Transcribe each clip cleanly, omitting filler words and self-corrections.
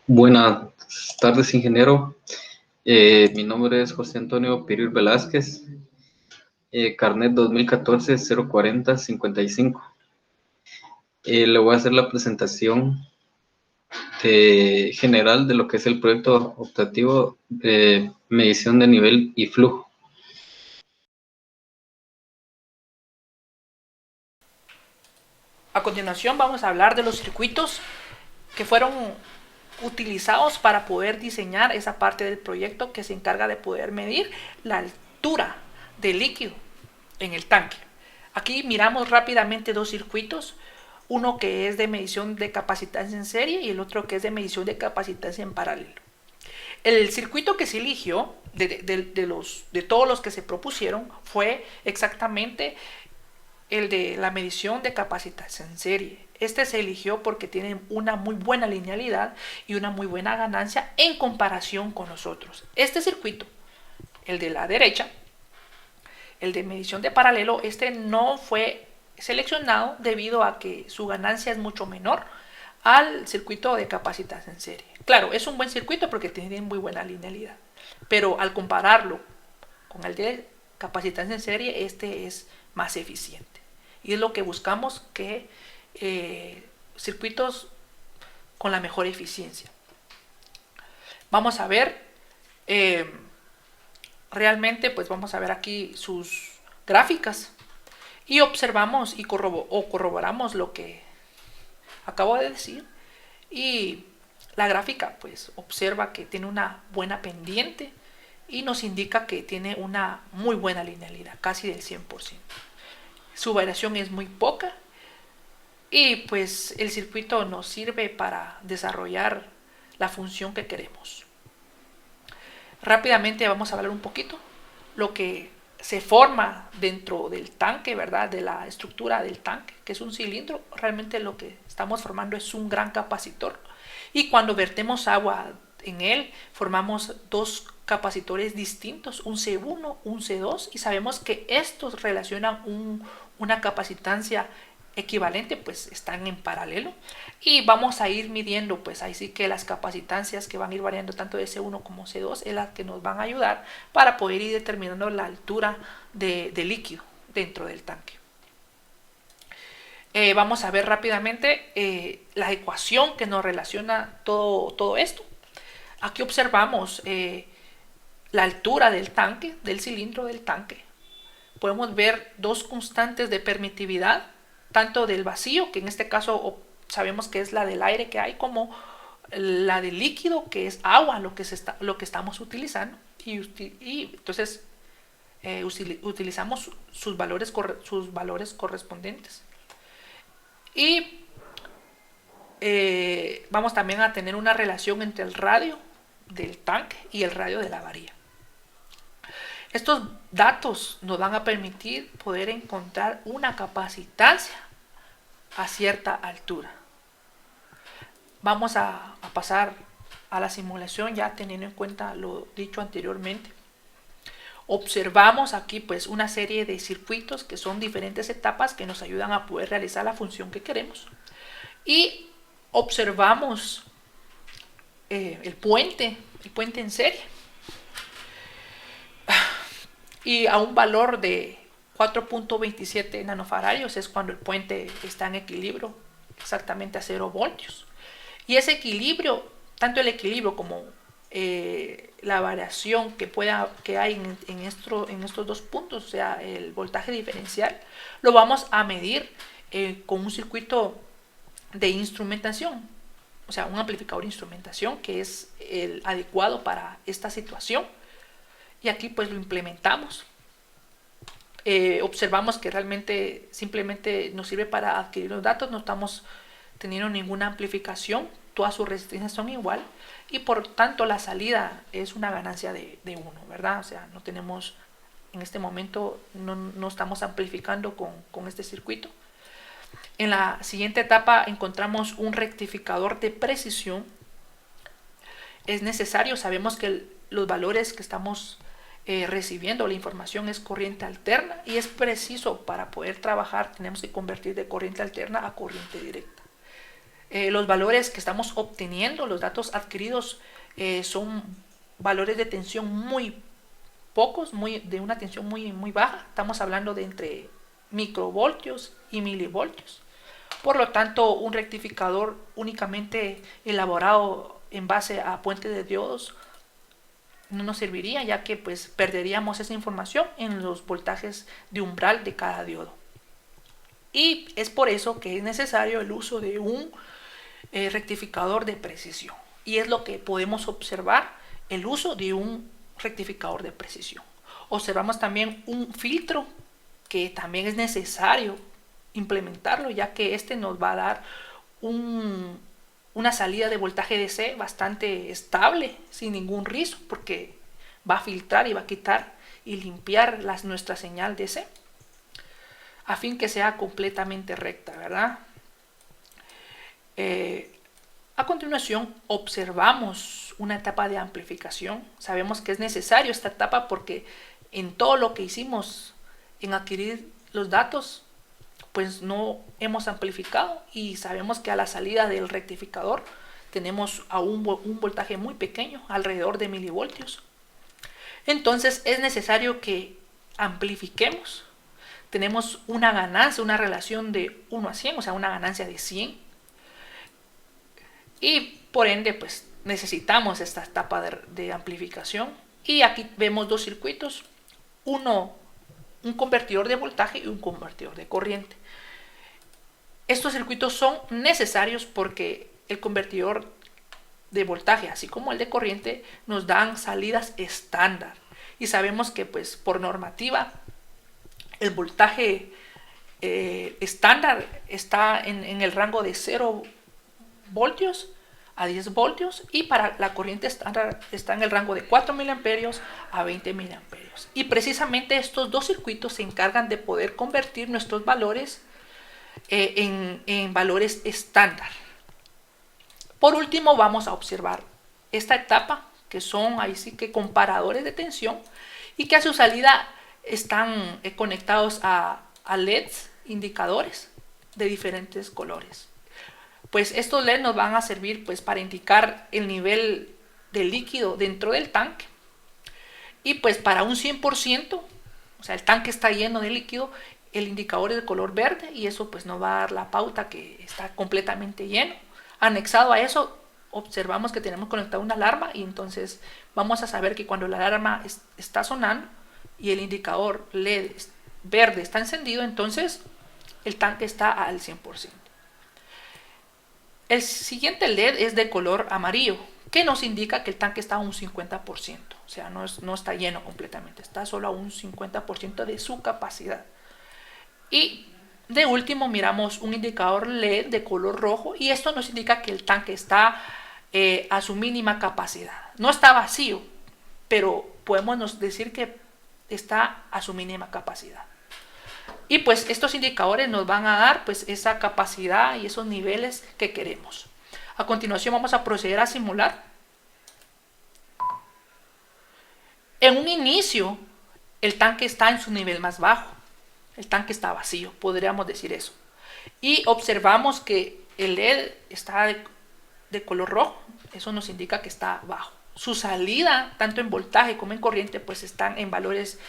Buenas tardes, ingeniero. Mi nombre es José Antonio Piril Velázquez, carnet 2014-040-55. Le voy a hacer la presentación general de lo que es el proyecto optativo de medición de nivel y flujo. A continuación vamos a hablar de los circuitos que fueron utilizados para poder diseñar esa parte del proyecto que se encarga de poder medir la altura del líquido en el tanque. Aquí miramos rápidamente dos circuitos, uno que es de medición de capacitancia en serie y el otro que es de medición de capacitancia en paralelo. El circuito que se eligió de todos los que se propusieron fue exactamente el de la medición de capacitancia en serie. Este se eligió porque tiene una muy buena linealidad y una muy buena ganancia en comparación con los otros. Este circuito, el de la derecha, el de medición de paralelo, este no fue seleccionado debido a que su ganancia es mucho menor al circuito de capacitación en serie. Claro, es un buen circuito porque tiene muy buena linealidad, pero al compararlo con el de capacitación en serie, este es más eficiente. Y es lo que buscamos, que circuitos con la mejor eficiencia. Vamos a ver, eh, realmente, pues vamos a ver aquí sus gráficas y observamos y corroboramos lo que acabo de decir. Y la gráfica pues observa que tiene una buena pendiente y nos indica que tiene una muy buena linealidad, casi del 100%. Su variación es muy poca y pues el circuito nos sirve para desarrollar la función que queremos. Rápidamente vamos a hablar un poquito lo que se forma dentro del tanque, ¿verdad? De la estructura del tanque, que es un cilindro. Realmente lo que estamos formando es un gran capacitor. Y cuando vertemos agua en él, formamos dos capacitores distintos, un C1, un C2, y sabemos que estos relacionan una capacitancia equivalente, pues están en paralelo y vamos a ir midiendo, pues ahí sí que las capacitancias que van a ir variando tanto de C1 como C2 es las que nos van a ayudar para poder ir determinando la altura de líquido dentro del tanque. Vamos a ver rápidamente la ecuación que nos relaciona todo esto. Aquí observamos la altura del tanque, del cilindro del tanque. Podemos ver dos constantes de permitividad, tanto del vacío, que en este caso sabemos que es la del aire que hay, como la del líquido, que es agua, lo que estamos utilizando. Y entonces utilizamos sus valores correspondientes. Y vamos también a tener una relación entre el radio del tanque y el radio de la varilla. Estos datos nos van a permitir poder encontrar una capacitancia a cierta altura. Vamos a pasar a la simulación ya teniendo en cuenta lo dicho anteriormente. Observamos aquí pues una serie de circuitos que son diferentes etapas que nos ayudan a poder realizar la función que queremos. Y observamos el puente en serie. Y a un valor de 4.27 nanofaradios es cuando el puente está en equilibrio exactamente a 0 voltios. Y ese equilibrio, tanto el equilibrio como la variación que hay en estos dos puntos, o sea, el voltaje diferencial, lo vamos a medir con un circuito de instrumentación, o sea, un amplificador de instrumentación que es el adecuado para esta situación. Y aquí pues lo implementamos. Observamos que realmente simplemente nos sirve para adquirir los datos, no estamos teniendo ninguna amplificación, todas sus resistencias son igual y por tanto la salida es una ganancia de 1, ¿verdad? O sea, no tenemos, en este momento no estamos amplificando con este circuito. En la siguiente etapa encontramos un rectificador de precisión. Es necesario, sabemos que los valores que estamos recibiendo, la información es corriente alterna y es preciso para poder trabajar, tenemos que convertir de corriente alterna a corriente directa. Los valores que estamos obteniendo, los datos adquiridos, son valores de tensión muy pocos, de una tensión muy baja. Estamos hablando de entre microvoltios y milivoltios. Por lo tanto, un rectificador únicamente elaborado en base a puente de diodos no nos serviría, ya que pues perderíamos esa información en los voltajes de umbral de cada diodo. Y es por eso que es necesario el uso de un rectificador de precisión. Y es lo que podemos observar, el uso de un rectificador de precisión. Observamos también un filtro que también es necesario implementarlo, ya que este nos va a dar una salida de voltaje DC bastante estable, sin ningún riesgo, porque va a filtrar y va a quitar y limpiar nuestra señal DC a fin que sea completamente recta, ¿verdad? A continuación observamos una etapa de amplificación. Sabemos que es necesario esta etapa porque en todo lo que hicimos en adquirir los datos, pues no hemos amplificado, y sabemos que a la salida del rectificador tenemos a un voltaje muy pequeño, alrededor de milivoltios. Entonces es necesario que amplifiquemos. Tenemos una ganancia, una relación de 1 a 100, o sea, una ganancia de 100. Y por ende, pues necesitamos esta etapa de amplificación. Y aquí vemos dos circuitos, un convertidor de voltaje y un convertidor de corriente. Estos circuitos son necesarios porque el convertidor de voltaje, así como el de corriente, nos dan salidas estándar. Y sabemos que pues por normativa el voltaje estándar está en el rango de 0 voltios a 10 voltios, y para la corriente estándar está en el rango de 4 miliamperios a 20 miliamperios. Y precisamente estos dos circuitos se encargan de poder convertir nuestros valores en valores estándar. Por último, vamos a observar esta etapa, que son ahí sí que comparadores de tensión, y que a su salida están conectados a LEDs, indicadores de diferentes colores. Pues estos LEDs nos van a servir pues para indicar el nivel de líquido dentro del tanque, y pues para un 100%, o sea, el tanque está lleno de líquido, el indicador es de color verde, y eso pues nos va a dar la pauta que está completamente lleno. Anexado a eso observamos que tenemos conectada una alarma, y entonces vamos a saber que cuando la alarma está sonando y el indicador LED verde está encendido, entonces el tanque está al 100%. El siguiente LED es de color amarillo, que nos indica que el tanque está a un 50%, o sea, no está lleno completamente, está solo a un 50% de su capacidad. Y de último miramos un indicador LED de color rojo, y esto nos indica que el tanque está a su mínima capacidad. No está vacío, pero podemos decir que está a su mínima capacidad. Y pues estos indicadores nos van a dar pues esa capacidad y esos niveles que queremos. A continuación vamos a proceder a simular. En un inicio el tanque está en su nivel más bajo. El tanque está vacío, podríamos decir eso. Y observamos que el LED está de color rojo. Eso nos indica que está bajo. Su salida, tanto en voltaje como en corriente, pues están en valores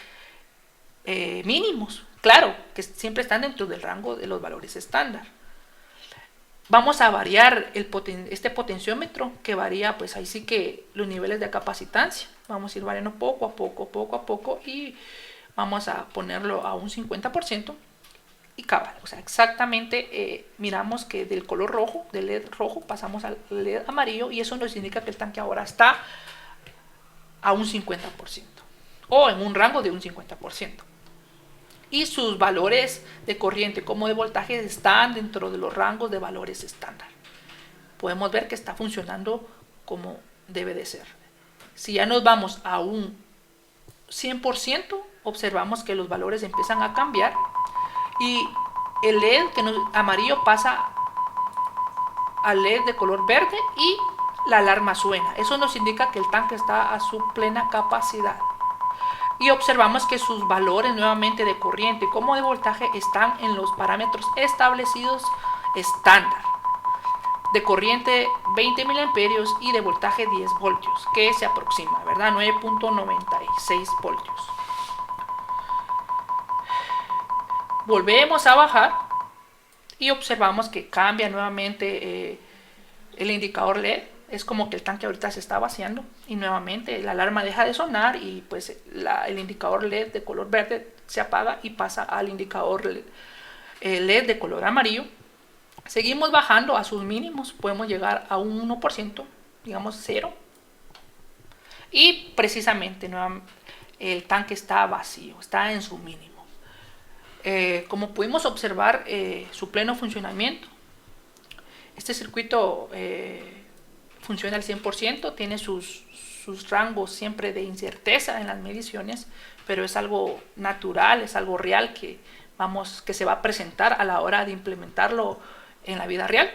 mínimos. Claro, que siempre están dentro del rango de los valores estándar. Vamos a variar este potenciómetro, que varía, pues ahí sí que los niveles de capacitancia. Vamos a ir variando poco a poco, y vamos a ponerlo a un 50%. Y cabal, o sea, exactamente miramos que del color rojo, del LED rojo, pasamos al LED amarillo, y eso nos indica que el tanque ahora está a un 50%, o en un rango de un 50%. Y sus valores de corriente como de voltaje están dentro de los rangos de valores estándar. Podemos ver que está funcionando como debe de ser. Si ya nos vamos a un 100%, observamos que los valores empiezan a cambiar, y el LED amarillo pasa al LED de color verde, y la alarma suena. Eso nos indica que el tanque está a su plena capacidad. Y observamos que sus valores nuevamente de corriente como de voltaje están en los parámetros establecidos estándar. de corriente 20 miliamperios y de voltaje 10 voltios, que se aproxima, ¿verdad? 9.96 voltios. Volvemos a bajar y observamos que cambia nuevamente el indicador LED. Es como que el tanque ahorita se está vaciando y nuevamente la alarma deja de sonar y pues el indicador LED de color verde se apaga y pasa al indicador LED de color amarillo. Seguimos bajando a sus mínimos, podemos llegar a un 1%, digamos 0. Y precisamente el tanque está vacío, está en su mínimo. Como pudimos observar su pleno funcionamiento, este circuito funciona al 100%, tiene sus rangos siempre de incerteza en las mediciones, pero es algo natural, es algo real que se va a presentar a la hora de implementarlo en la vida real.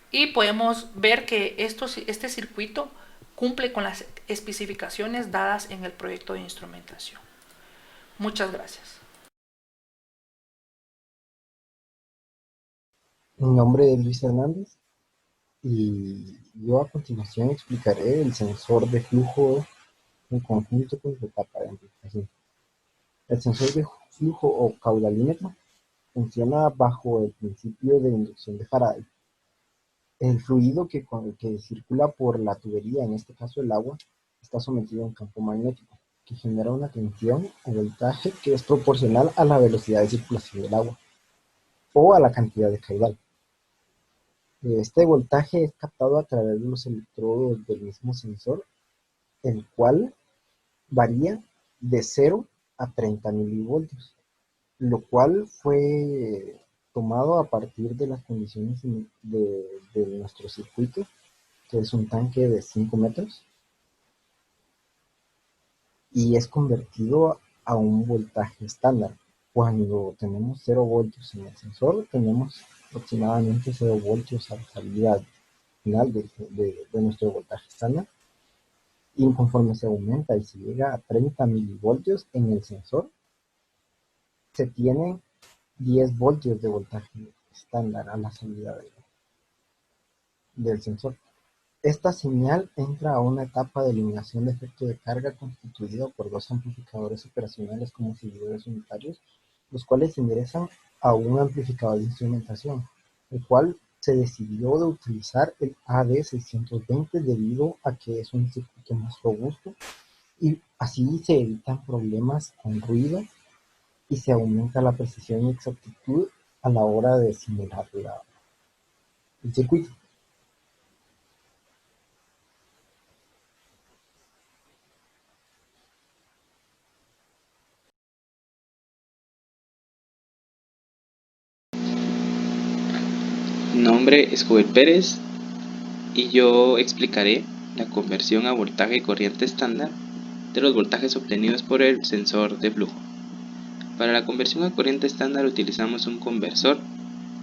Y podemos ver que este circuito cumple con las especificaciones dadas en el proyecto de instrumentación. Muchas gracias. Mi nombre es Luis Hernández y yo a continuación explicaré el sensor de flujo en conjunto con su etapa de amplificación. El sensor de flujo o caudalímetro funciona bajo el principio de inducción de Faraday. El fluido que circula por la tubería, en este caso el agua, está sometido a un campo magnético que genera una tensión o voltaje que es proporcional a la velocidad de circulación del agua o a la cantidad de caudal. Este voltaje es captado a través de los electrodos del mismo sensor, el cual varía de 0 a 30 milivoltios, lo cual fue tomado a partir de las condiciones de nuestro circuito, que es un tanque de 5 metros, y es convertido a un voltaje estándar. Cuando tenemos 0 voltios en el sensor, tenemos aproximadamente 0 voltios a la salida final de nuestro voltaje estándar, y conforme se aumenta y se llega a 30 milivoltios en el sensor, se tiene 10 voltios de voltaje estándar a la salida del sensor. Esta señal entra a una etapa de eliminación de efecto de carga constituida por dos amplificadores operacionales como seguidores unitarios, los cuales ingresan a un amplificador de instrumentación, el cual se decidió de utilizar el AD620 debido a que es un circuito más robusto y así se evitan problemas con ruido y se aumenta la precisión y exactitud a la hora de simular el circuito. Mi nombre es Joel Pérez y yo explicaré la conversión a voltaje y corriente estándar de los voltajes obtenidos por el sensor de flujo. Para la conversión a corriente estándar utilizamos un conversor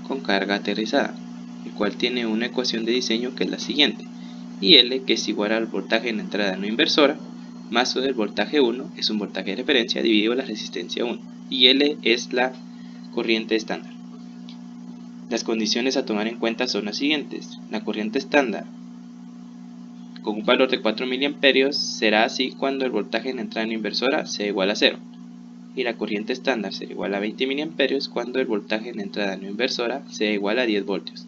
con carga aterrizada, el cual tiene una ecuación de diseño que es la siguiente: IL, que es igual al voltaje en la entrada no inversora, más O del voltaje 1 es un voltaje de referencia dividido la resistencia 1, y L es la corriente estándar. Las condiciones a tomar en cuenta son las siguientes: la corriente estándar con un valor de 4 miliamperios será así cuando el voltaje en la entrada no inversora sea igual a 0, y la corriente estándar será igual a 20 miliamperios cuando el voltaje en la entrada no inversora sea igual a 10 voltios.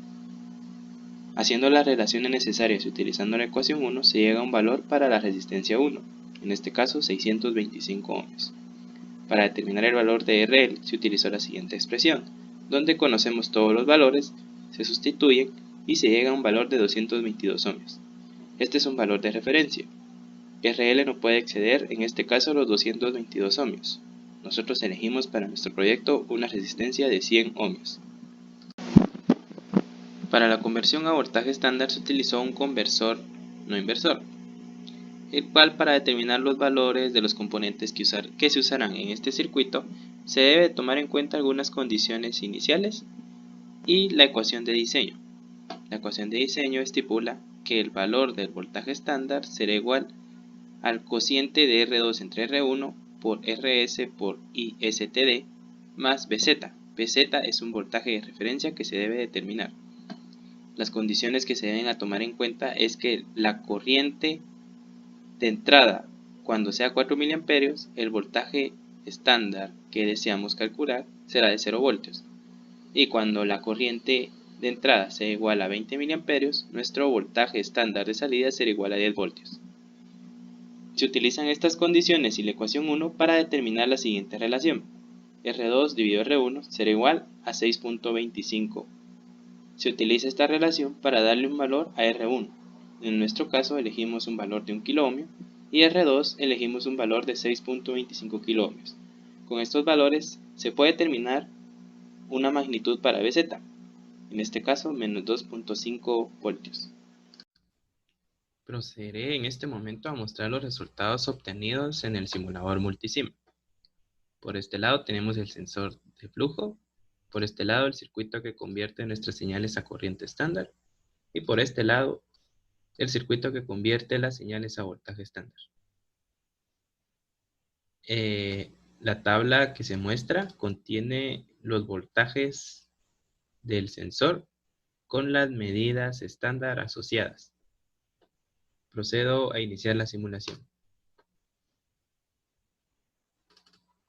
Haciendo las relaciones necesarias y utilizando la ecuación 1 se llega a un valor para la resistencia 1, en este caso 625 ohms. Para determinar el valor de RL se utilizó la siguiente expresión, donde conocemos todos los valores, se sustituyen y se llega a un valor de 222 ohms. Este es un valor de referencia. RL no puede exceder en este caso los 222 ohms. Nosotros elegimos para nuestro proyecto una resistencia de 100 ohms. Para la conversión a voltaje estándar se utilizó un conversor no inversor, el cual para determinar los valores de los componentes que se usarán en este circuito se debe tomar en cuenta algunas condiciones iniciales y la ecuación de diseño. La ecuación de diseño estipula que el valor del voltaje estándar será igual al cociente de R2 entre R1 por RS por ISTD más BZ. BZ es un voltaje de referencia que se debe determinar. las condiciones que se deben a tomar en cuenta es que la corriente de entrada, cuando sea 4 miliamperios, el voltaje estándar que deseamos calcular será de 0 voltios. Y cuando la corriente de entrada sea igual a 20 miliamperios, nuestro voltaje estándar de salida será igual a 10 voltios. Se utilizan estas condiciones y la ecuación 1 para determinar la siguiente relación. R2 dividido R1 será igual a 6.25. Se utiliza esta relación para darle un valor a R1. En nuestro caso elegimos un valor de 1 kiloohmio y R2 elegimos un valor de 6.25 kiloohmios. Con estos valores se puede determinar una magnitud para BZ, en este caso menos 2.5 voltios. Procederé en este momento a mostrar los resultados obtenidos en el simulador multisim. Por este lado tenemos el sensor de flujo, por este lado el circuito que convierte nuestras señales a corriente estándar y por este lado el circuito que convierte las señales a voltaje estándar. La tabla que se muestra contiene los voltajes del sensor con las medidas estándar asociadas. Procedo a iniciar la simulación.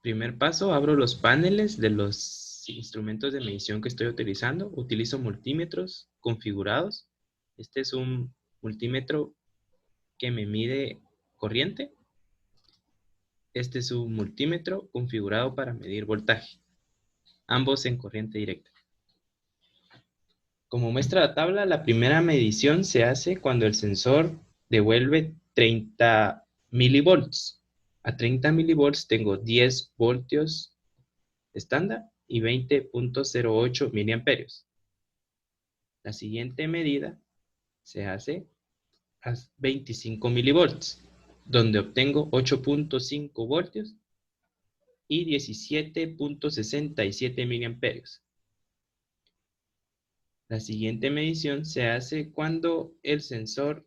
Primer paso, abro los paneles de los instrumentos de medición que estoy utilizando. Utilizo multímetros configurados. Este es un multímetro que me mide corriente. Este es un multímetro configurado para medir voltaje, ambos en corriente directa. Como muestra la tabla, la primera medición se hace cuando el sensor devuelve 30 milivolts. A 30 milivolts tengo 10 voltios estándar y 20.08 miliamperios. La siguiente medida se hace a 25 milivolts, donde obtengo 8.5 voltios y 17.67 miliamperios. La siguiente medición se hace cuando el sensor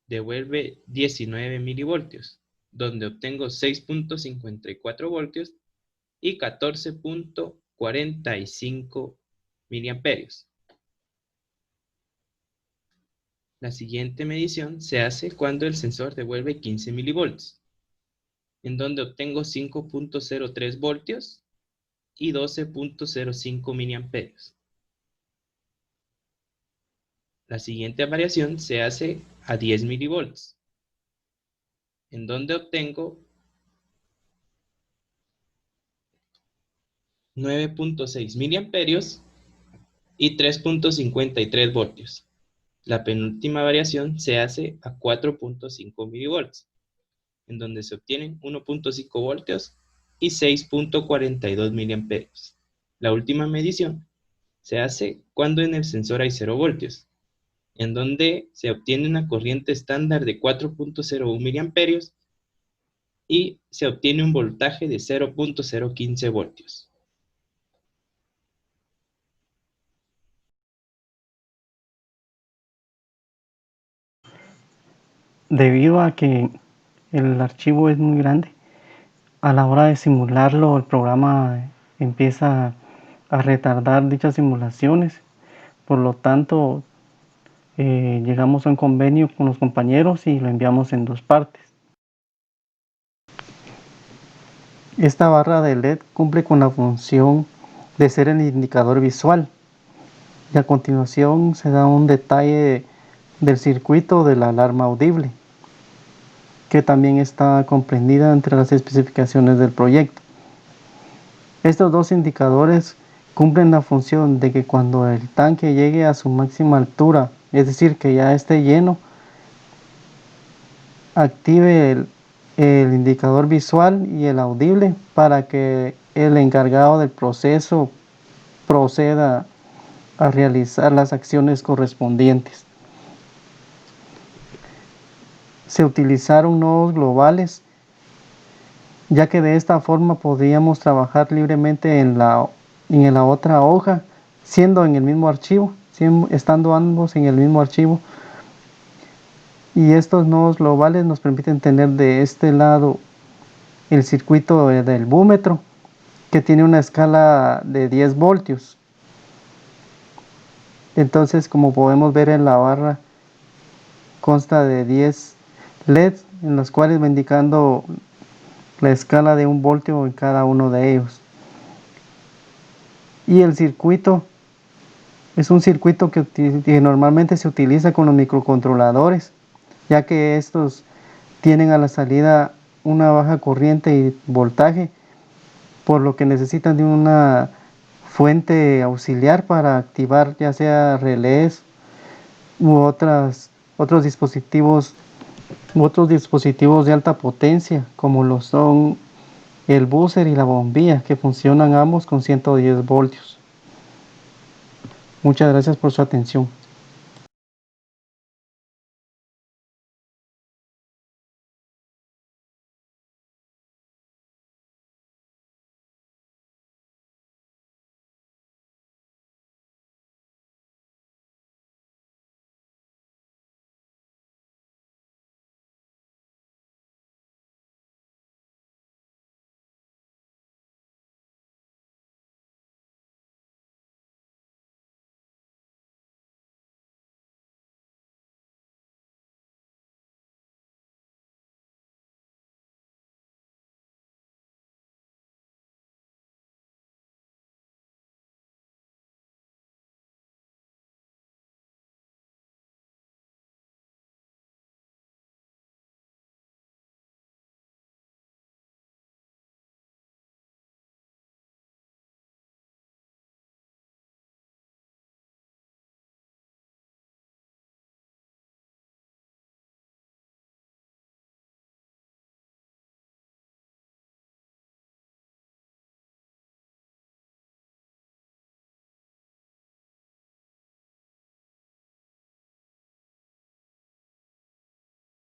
devuelve 19 milivoltios, donde obtengo 6.54 voltios y 14.45 miliamperios. La siguiente medición se hace cuando el sensor devuelve 15 milivolts, en donde obtengo 5.03 voltios y 12.05 miliamperios. La siguiente variación se hace a 10 milivolts, en donde obtengo 9.6 miliamperios y 3.53 voltios. La penúltima variación se hace a 4.5 milivolts, en donde se obtienen 1.5 voltios y 6.42 miliamperios. La última medición se hace cuando en el sensor hay 0 voltios, en donde se obtiene una corriente estándar de 4.01 miliamperios y se obtiene un voltaje de 0.015 voltios. Debido a que el archivo es muy grande, a la hora de simularlo el programa empieza a retardar dichas simulaciones. Por lo tanto, llegamos a un convenio con los compañeros y lo enviamos en 2 partes. Esta barra de LED cumple con la función de ser el indicador visual. Y a continuación se da un detalle del circuito de la alarma audible, que también está comprendida entre las especificaciones del proyecto. Estos 2 indicadores cumplen la función de que cuando el tanque llegue a su máxima altura, es decir, que ya esté lleno, active el indicador visual y el audible para que el encargado del proceso proceda a realizar las acciones correspondientes. Se utilizaron nodos globales, ya que de esta forma podíamos trabajar libremente en la otra hoja, estando ambos en el mismo archivo. Y estos nodos globales nos permiten tener de este lado el circuito del búmetro, que tiene una escala de 10 voltios. Entonces, como podemos ver en la barra, consta de 10 LEDs en los cuales va indicando la escala de 1 voltio en cada uno de ellos. Y el circuito es un circuito que normalmente se utiliza con los microcontroladores, ya que estos tienen a la salida una baja corriente y voltaje, por lo que necesitan de una fuente auxiliar para activar ya sea relés u otros dispositivos de alta potencia, como lo son el buzzer y la bombilla, que funcionan ambos con 110 voltios. Muchas gracias por su atención.